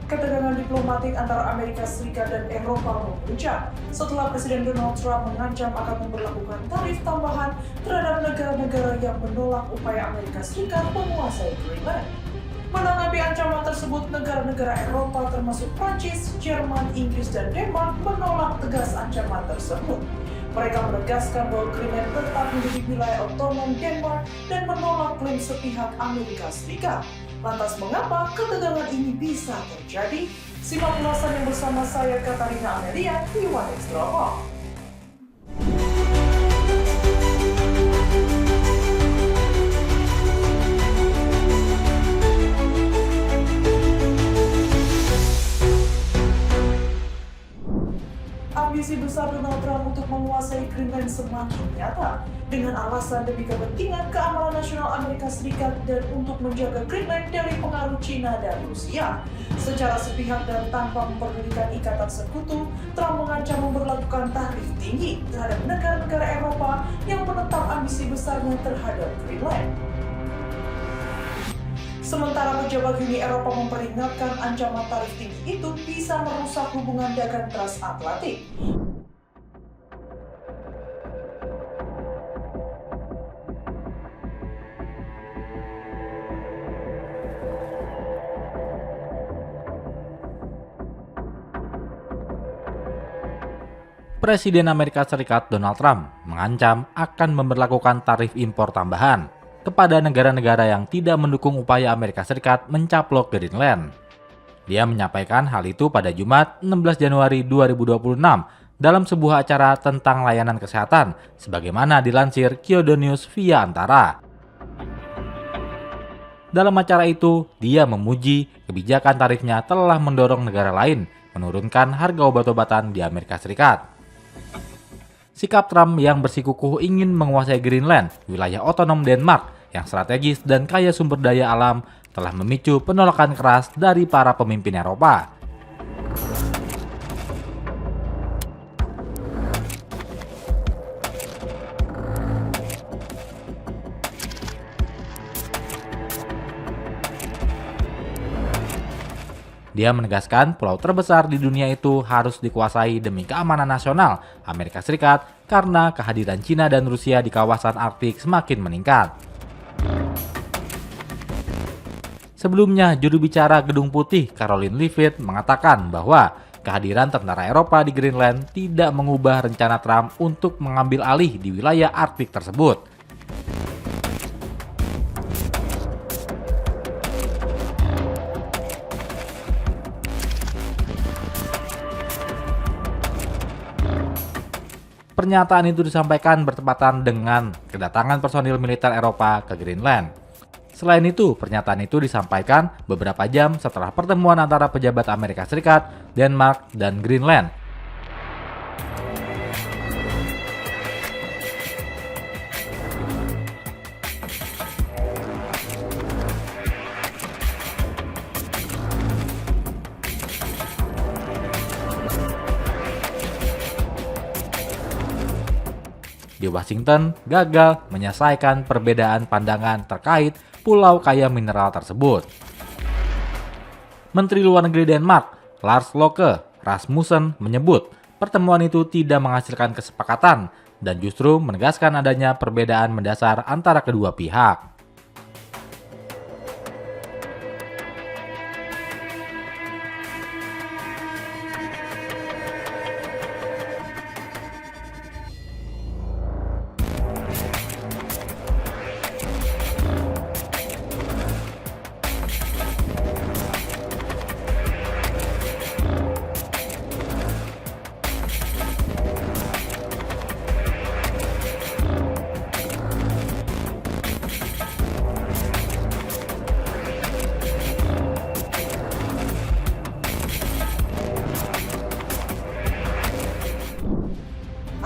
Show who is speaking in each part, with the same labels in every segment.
Speaker 1: Ketegangan diplomatik antara Amerika Serikat dan Eropa memuncak setelah Presiden Donald Trump mengancam akan memberlakukan tarif tambahan terhadap negara-negara yang menolak upaya Amerika Serikat menguasai Greenland. Menanggapi ancaman tersebut, negara-negara Eropa termasuk Prancis, Jerman, Inggris, dan Denmark menolak tegas ancaman tersebut. Mereka menegaskan bahwa Greenland tetap menjadi wilayah otonom Denmark dan menolak klaim sepihak Amerika Serikat. Lantas mengapa ketegangan ini bisa terjadi? Simak ulasannya bersama saya Katarina Amelia di One Extra Hall. Ambisi besar Donald Trump untuk menguasai Greenland semakin nyata dengan alasan demi kepentingan keamanan nasional Amerika Serikat dan untuk menjaga Greenland dari pengaruh China dan Rusia. Secara sepihak dan tanpa memperdulikan ikatan sekutu, Trump mengancam memberlakukan tarif tinggi terhadap negara-negara Eropa yang menentang ambisi besarnya terhadap Greenland. Sementara pejabat Uni Eropa memperingatkan ancaman tarif tinggi itu bisa merusak hubungan dagang transatlantik.
Speaker 2: Presiden Amerika Serikat Donald Trump mengancam akan memberlakukan tarif impor tambahan kepada negara-negara yang tidak mendukung upaya Amerika Serikat mencaplok Greenland. Dia menyampaikan hal itu pada Jumat 16 Januari 2026 dalam sebuah acara tentang layanan kesehatan sebagaimana dilansir Kyodo News via Antara. Dalam acara itu, dia memuji kebijakan tarifnya telah mendorong negara lain menurunkan harga obat-obatan di Amerika Serikat. Sikap Trump yang bersikukuh ingin menguasai Greenland, wilayah otonom Denmark yang strategis dan kaya sumber daya alam, telah memicu penolakan keras dari para pemimpin Eropa. Dia menegaskan pulau terbesar di dunia itu harus dikuasai demi keamanan nasional Amerika Serikat karena kehadiran China dan Rusia di kawasan Arktik semakin meningkat. Sebelumnya, juru bicara Gedung Putih Caroline Leavitt mengatakan bahwa kehadiran tentara Eropa di Greenland tidak mengubah rencana Trump untuk mengambil alih di wilayah Arktik tersebut. Pernyataan itu disampaikan bertepatan dengan kedatangan personil militer Eropa ke Greenland. Selain itu, pernyataan itu disampaikan beberapa jam setelah pertemuan antara pejabat Amerika Serikat, Denmark, dan Greenland. Di Washington gagal menyelesaikan perbedaan pandangan terkait pulau kaya mineral tersebut. Menteri Luar Negeri Denmark, Lars Løkke Rasmussen, menyebut pertemuan itu tidak menghasilkan kesepakatan dan justru menegaskan adanya perbedaan mendasar antara kedua pihak.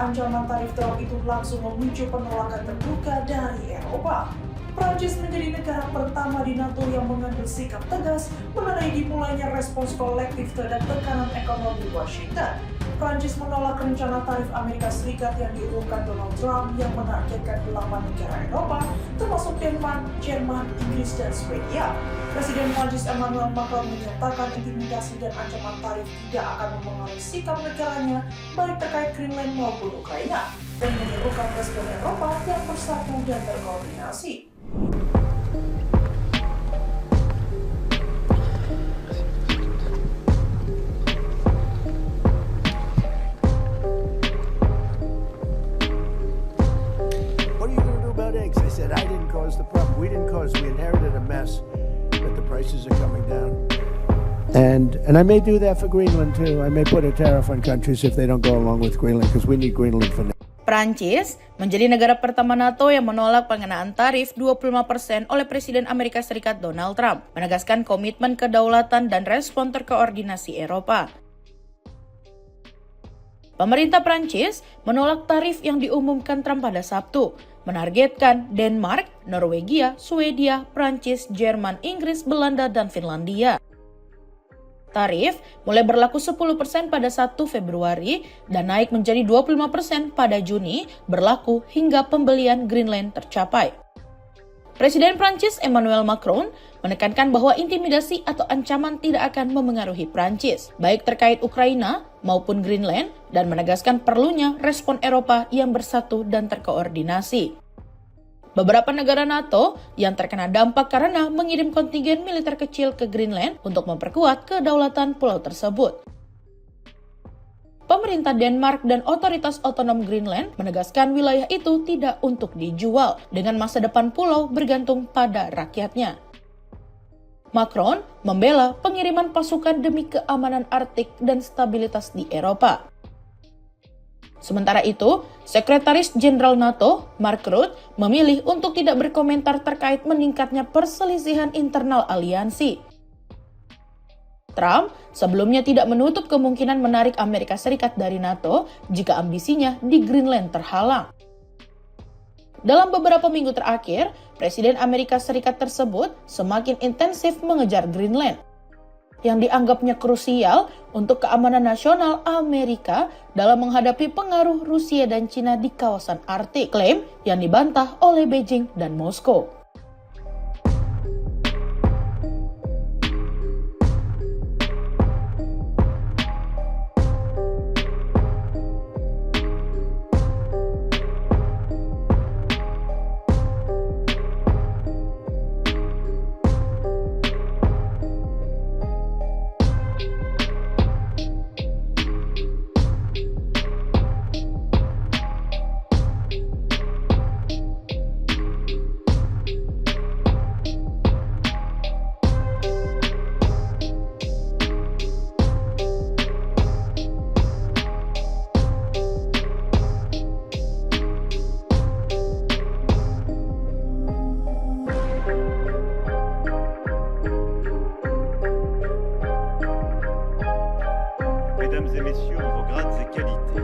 Speaker 1: Ancaman tarif Trump itu langsung memicu penolakan terbuka dari Eropa. Prancis menjadi negara pertama di NATO yang mengambil sikap tegas mengenai dimulainya respons kolektif terhadap tekanan ekonomi Washington. Prancis menolak rencana tarif Amerika Serikat yang diumumkan Donald Trump yang menargetkan 8 negara Eropa, termasuk Denmark, Jerman, Inggris, dan Swedia. Presiden Prancis Emmanuel Macron menyatakan intimidasi dan ancaman tarif tidak akan mempengaruhi sikap negaranya, baik terkait Greenland maupun Ukraina, dan menyerukan respon Eropa yang bersatu dan terkoordinasi.
Speaker 3: I didn't cause the problem. We didn't cause. We inherited a mess, but the prices are coming down. And I may do that for Greenland too. I may put a tariff on countries if they don't go along with Greenland, because we need Greenland for now.
Speaker 4: Prancis menjadi negara pertama NATO yang menolak pengenaan tarif 25% oleh Presiden Amerika Serikat Donald Trump, menegaskan komitmen kedaulatan dan respon terkoordinasi Eropa. Pemerintah Prancis menolak tarif yang diumumkan Trump pada Sabtu, menargetkan Denmark, Norwegia, Swedia, Prancis, Jerman, Inggris, Belanda, dan Finlandia. Tarif mulai berlaku 10% pada 1 Februari dan naik menjadi 25% pada Juni, berlaku hingga pembelian Greenland tercapai. Presiden Prancis Emmanuel Macron menekankan bahwa intimidasi atau ancaman tidak akan memengaruhi Prancis, baik terkait Ukraina maupun Greenland, dan menegaskan perlunya respon Eropa yang bersatu dan terkoordinasi. Beberapa negara NATO yang terkena dampak karena mengirim kontingen militer kecil ke Greenland untuk memperkuat kedaulatan pulau tersebut. Pemerintah Denmark dan otoritas otonom Greenland menegaskan wilayah itu tidak untuk dijual, dengan masa depan pulau bergantung pada rakyatnya. Macron membela pengiriman pasukan demi keamanan Arktik dan stabilitas di Eropa. Sementara itu, Sekretaris Jenderal NATO, Mark Rutte, memilih untuk tidak berkomentar terkait meningkatnya perselisihan internal aliansi. Trump sebelumnya tidak menutup kemungkinan menarik Amerika Serikat dari NATO jika ambisinya di Greenland terhalang. Dalam beberapa minggu terakhir, Presiden Amerika Serikat tersebut semakin intensif mengejar Greenland, yang dianggapnya krusial untuk keamanan nasional Amerika dalam menghadapi pengaruh Rusia dan Cina di kawasan Arktik, klaim yang dibantah oleh Beijing dan Moskow.
Speaker 5: Mesdames et messieurs, en vos grades et qualités.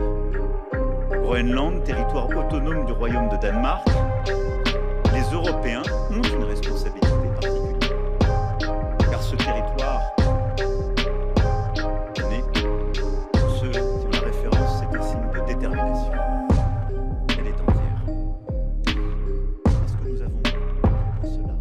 Speaker 5: Groenland, territoire autonome du Royaume de Danemark, les Européens ont une responsabilité particulière. Car ce territoire donné, pour ceux qui ont la référence, c'est un signe de détermination. Elle est entière. Parce que nous avons pour cela.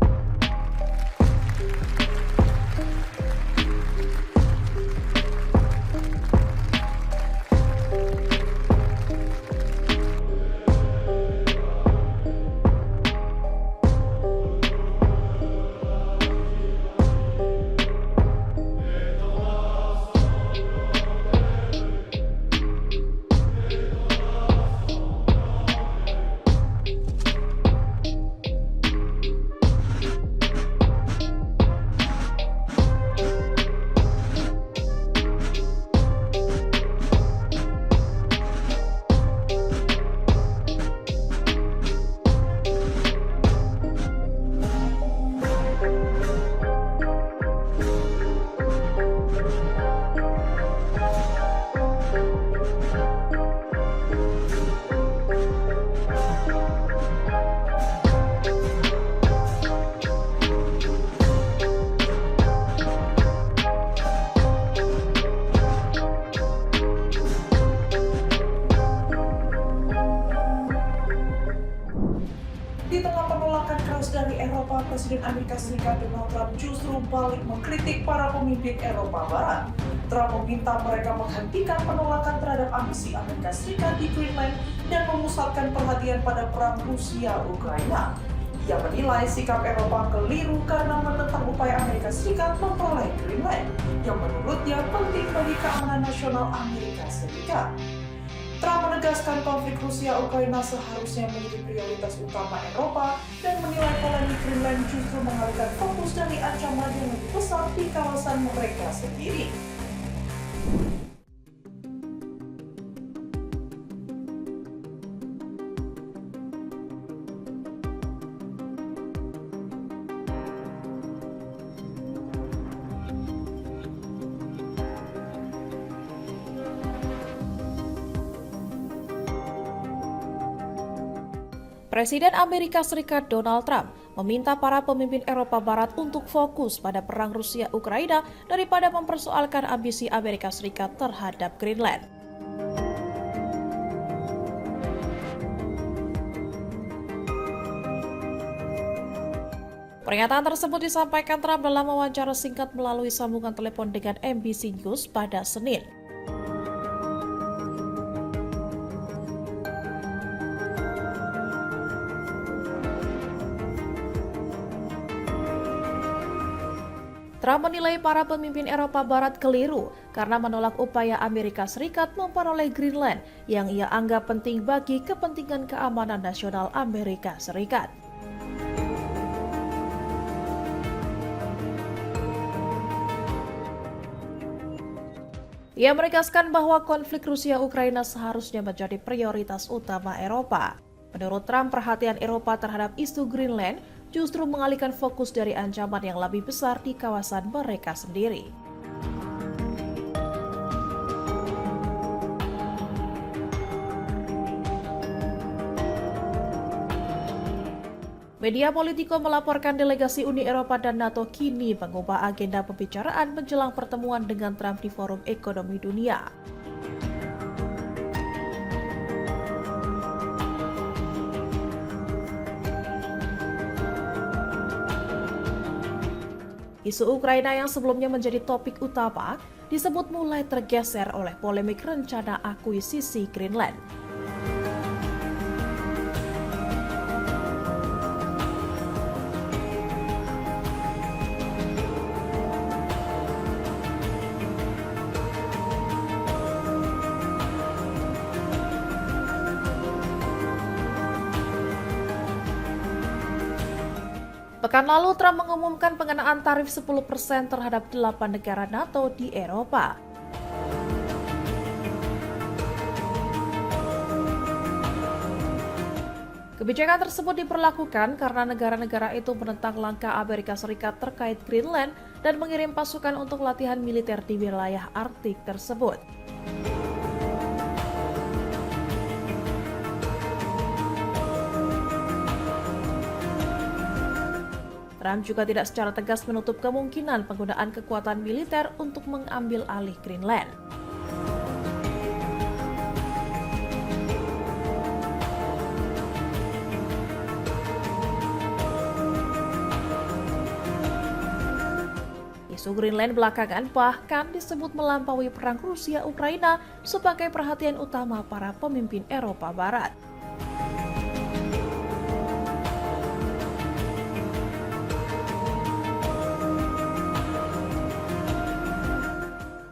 Speaker 1: Eropa, Presiden Amerika Serikat Donald Trump justru balik mengkritik para pemimpin Eropa Barat. Trump meminta mereka menghentikan penolakan terhadap ambisi Amerika Serikat di Greenland dan memusatkan perhatian pada perang Rusia-Ukraina. Ia menilai sikap Eropa keliru karena menentang upaya Amerika Serikat memperoleh Greenland, yang menurutnya penting bagi keamanan nasional Amerika Serikat. Trump menegaskan konflik Rusia-Ukraina seharusnya menjadi prioritas utama Eropa dan menilai polemik Greenland justru mengalihkan fokus dari ancaman yang lebih besar di kawasan mereka sendiri.
Speaker 4: Presiden Amerika Serikat Donald Trump meminta para pemimpin Eropa Barat untuk fokus pada perang Rusia-Ukraina daripada mempersoalkan ambisi Amerika Serikat terhadap Greenland. Pernyataan tersebut disampaikan Trump dalam wawancara singkat melalui sambungan telepon dengan NBC News pada Senin. Trump menilai para pemimpin Eropa Barat keliru karena menolak upaya Amerika Serikat memperoleh Greenland yang ia anggap penting bagi kepentingan keamanan nasional Amerika Serikat. Ia menegaskan bahwa konflik Rusia-Ukraina seharusnya menjadi prioritas utama Eropa. Menurut Trump, perhatian Eropa terhadap isu Greenland justru mengalihkan fokus dari ancaman yang lebih besar di kawasan mereka sendiri. Media Politico melaporkan delegasi Uni Eropa dan NATO kini mengubah agenda pembicaraan menjelang pertemuan dengan Trump di Forum Ekonomi Dunia. Isu Ukraina yang sebelumnya menjadi topik utama disebut mulai tergeser oleh polemik rencana akuisisi Greenland. Pekan lalu, Trump mengumumkan pengenaan tarif 10% terhadap 8 negara NATO di Eropa. Kebijakan tersebut diberlakukan karena negara-negara itu menentang langkah Amerika Serikat terkait Greenland dan mengirim pasukan untuk latihan militer di wilayah Arktik tersebut. Trump juga tidak secara tegas menutup kemungkinan penggunaan kekuatan militer untuk mengambil alih Greenland. Isu Greenland belakangan bahkan disebut melampaui perang Rusia-Ukraina sebagai perhatian utama para pemimpin Eropa Barat.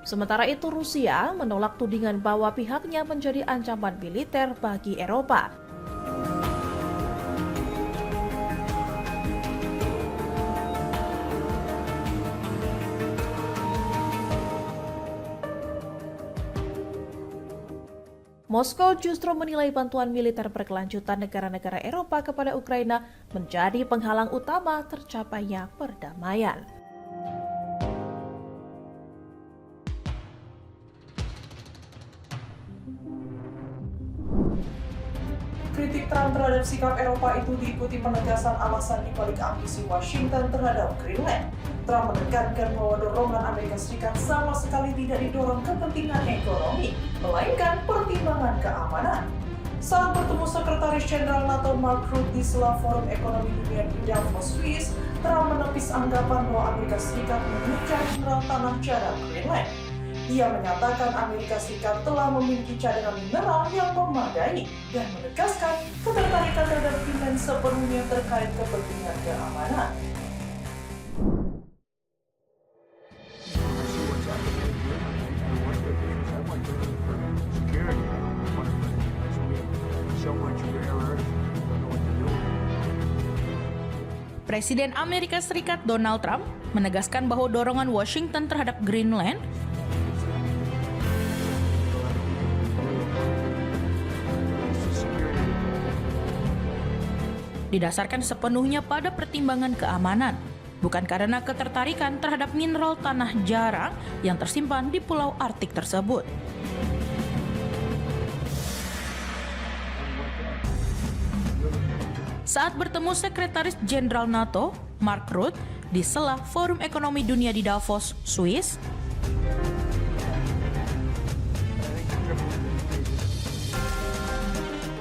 Speaker 4: Sementara itu, Rusia menolak tudingan bahwa pihaknya menjadi ancaman militer bagi Eropa. Moskow justru menilai bantuan militer berkelanjutan negara-negara Eropa kepada Ukraina menjadi penghalang utama tercapainya perdamaian.
Speaker 1: Kritik Trump terhadap sikap Eropa itu diikuti penegasan alasan dibalik ambisi Washington terhadap Greenland. Trump menekankan bahwa dorongan Amerika Serikat sama sekali tidak didorong kepentingan ekonomi, melainkan pertimbangan keamanan. Saat bertemu Sekretaris Jenderal NATO Mark Rutte di sela Forum Ekonomi Dunia di Davos, Swiss, Trump menepis anggapan bahwa Amerika Serikat mengincar mineral tanah jarang Greenland. Ia menyatakan Amerika Serikat telah memiliki cadangan mineral yang memadai dan menegaskan ketertarikan terhadap Greenland sepenuhnya terkait kepentingan keamanan.
Speaker 4: Presiden Amerika Serikat Donald Trump menegaskan bahwa dorongan Washington terhadap Greenland didasarkan sepenuhnya pada pertimbangan keamanan, bukan karena ketertarikan terhadap mineral tanah jarang yang tersimpan di Pulau Arktik tersebut. Saat bertemu Sekretaris Jenderal NATO, Mark Rutte, di sela Forum Ekonomi Dunia di Davos, Swiss,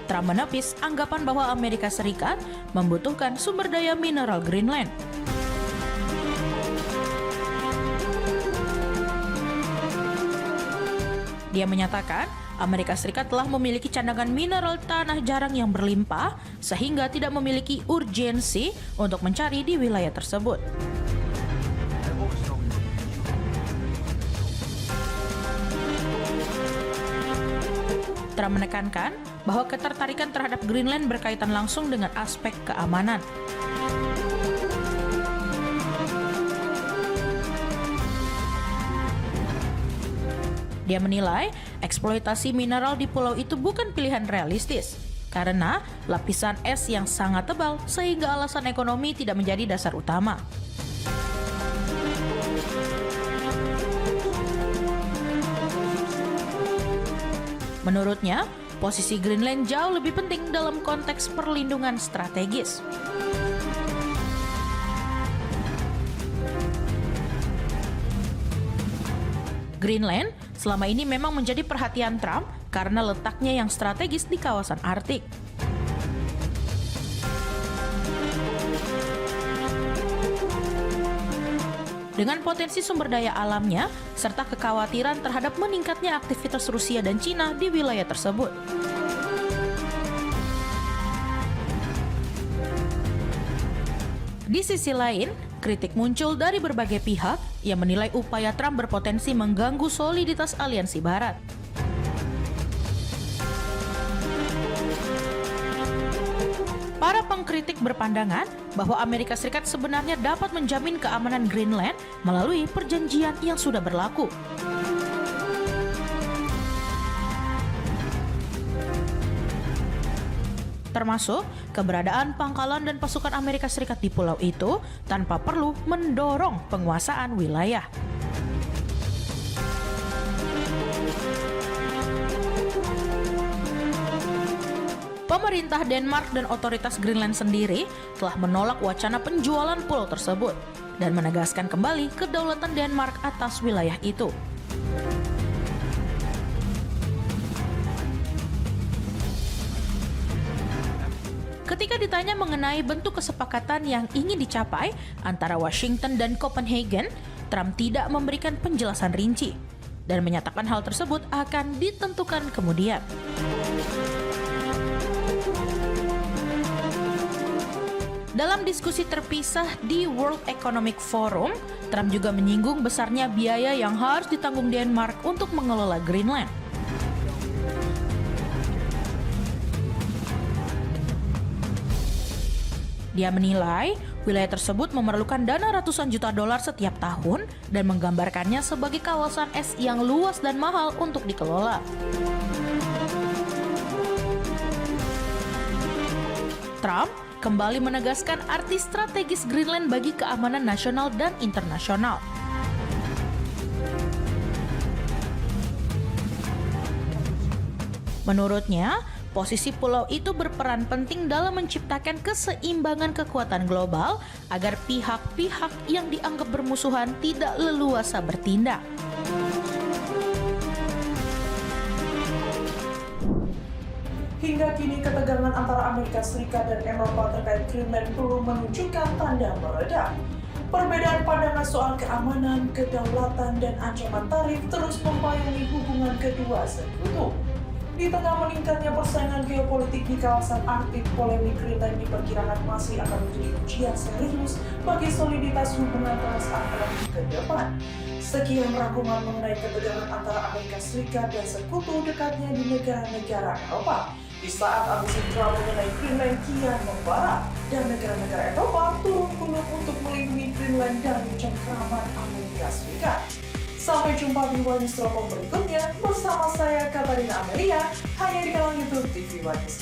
Speaker 4: Trump menepis anggapan bahwa Amerika Serikat membutuhkan sumber daya mineral Greenland. Dia menyatakan Amerika Serikat telah memiliki cadangan mineral tanah jarang yang berlimpah sehingga tidak memiliki urgensi untuk mencari di wilayah tersebut. Trump menekankan bahwa ketertarikan terhadap Greenland berkaitan langsung dengan aspek keamanan. Dia menilai eksploitasi mineral di pulau itu bukan pilihan realistis karena lapisan es yang sangat tebal sehingga alasan ekonomi tidak menjadi dasar utama. Menurutnya, posisi Greenland jauh lebih penting dalam konteks perlindungan strategis. Greenland selama ini memang menjadi perhatian Trump karena letaknya yang strategis di kawasan Arktik. Dengan potensi sumber daya alamnya, serta kekhawatiran terhadap meningkatnya aktivitas Rusia dan Cina di wilayah tersebut. Di sisi lain, kritik muncul dari berbagai pihak yang menilai upaya Trump berpotensi mengganggu soliditas aliansi Barat. Para pengkritik berpandangan bahwa Amerika Serikat sebenarnya dapat menjamin keamanan Greenland melalui perjanjian yang sudah berlaku. Termasuk keberadaan pangkalan dan pasukan Amerika Serikat di pulau itu tanpa perlu mendorong penguasaan wilayah. Pemerintah Denmark dan otoritas Greenland sendiri telah menolak wacana penjualan pulau tersebut dan menegaskan kembali kedaulatan Denmark atas wilayah itu. Ketika ditanya mengenai bentuk kesepakatan yang ingin dicapai antara Washington dan Copenhagen, Trump tidak memberikan penjelasan rinci dan menyatakan hal tersebut akan ditentukan kemudian. Dalam diskusi terpisah di World Economic Forum, Trump juga menyinggung besarnya biaya yang harus ditanggung Denmark untuk mengelola Greenland. Dia menilai wilayah tersebut memerlukan dana ratusan juta dolar setiap tahun dan menggambarkannya sebagai kawasan es yang luas dan mahal untuk dikelola. Trump kembali menegaskan arti strategis Greenland bagi keamanan nasional dan internasional. Menurutnya, posisi pulau itu berperan penting dalam menciptakan keseimbangan kekuatan global agar pihak-pihak yang dianggap bermusuhan tidak leluasa bertindak.
Speaker 1: Hingga kini ketegangan antara Amerika Serikat dan Eropa terkait Greenland belum menunjukkan tanda mereda. Perbedaan pandangan soal keamanan, kedaulatan, dan ancaman tarif terus membayangi hubungan kedua sekutu. Di tengah meningkatnya persaingan geopolitik di kawasan Arktik, polemik Greenland diperkirakan masih akan menjadi ujian serius bagi soliditas hubungan transatlantik ke depan. Sekian rangkuman mengenai ketegangan antara Amerika Serikat dan sekutu dekatnya di negara-negara Eropa. Di saat ambisi Trump mengenai Greenland kian membara dan negara-negara Eropa turun gunung untuk melindungi Greenland dari cengkraman Amerika Serikat. Sampai jumpa di One News berikutnya bersama saya Katarina Amelia hanya di kanal YouTube TV One News.